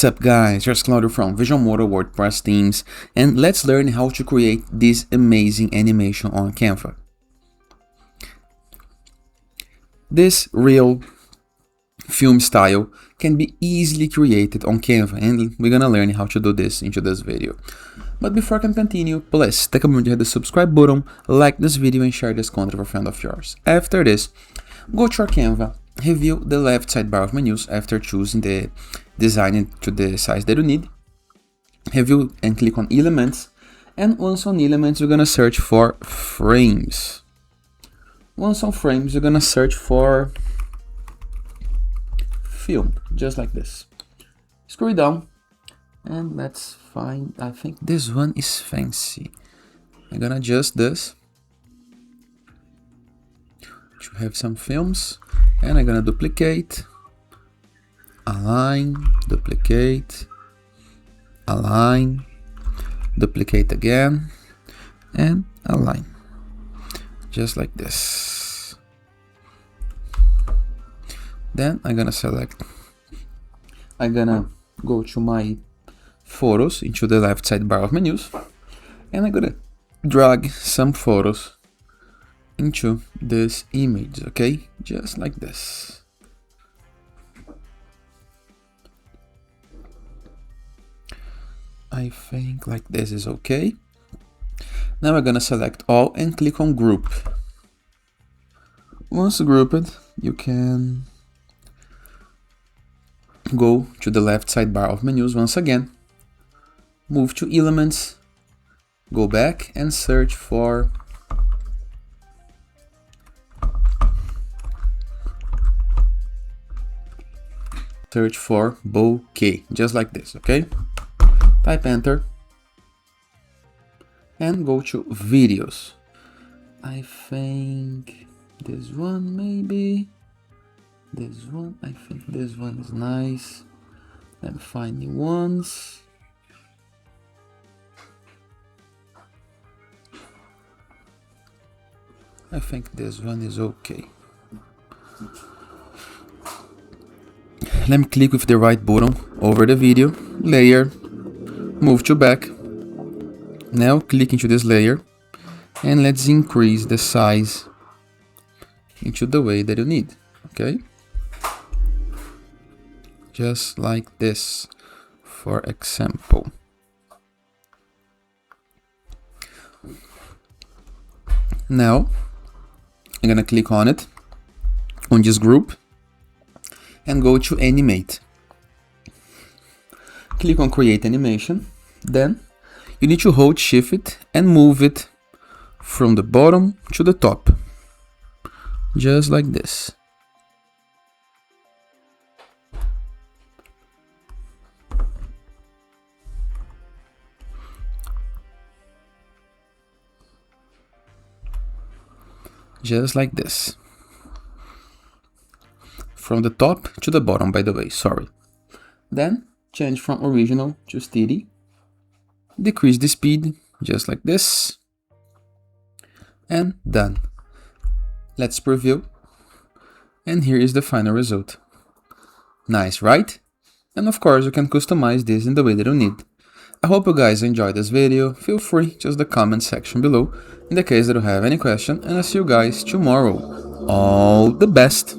What's up guys, here's Claudio from Visualmodo WordPress themes, and let's learn how to create this amazing animation on Canva. This real film style can be easily created on Canva, and we're gonna learn how to do this into this video. But before I can continue, please take a moment to hit the subscribe button, like this video and share this content with a friend of yours. After this, go to your Canva, review the left sidebar of menus after choosing the design to the size that you need. Review and click on elements, and once on elements you're gonna search for frames. Once on frames you're gonna search for film, just like this. Scroll down and let's find, I think this one is fancy. I'm gonna adjust this to have some films, and I'm gonna duplicate, align, duplicate, align, duplicate again, and align, just like this. Then I'm gonna go to my photos into the left sidebar of menus, and I'm gonna drag some photos into this image, okay, just like this. I think like this is okay. Now we're gonna select all and click on group. Once grouped, you can go to the left sidebar of menus once again, move to elements, go back and search for bouquet, just like this, okay? Type enter and go to videos. I think this one, maybe this one. I think this one is nice. Let me find new ones. I think this one is okay. Let me click with the right button over the video, layer, move to back. Now click into this layer and let's increase the size into the way that you need, okay? Just like this, for example. Now I'm gonna click on it, on this group, and go to animate. Click on create animation. Then you need to hold shift and move it from the bottom to the top, just like this. Just like this. From the top to the bottom, by the way, sorry. Then change from original to steady. Decrease the speed, just like this. And done. Let's preview. And here is the final result. Nice, right? And of course, you can customize this in the way that you need. I hope you guys enjoyed this video. Feel free to use the comment section below in the case that you have any question, and I'll see you guys tomorrow. All the best!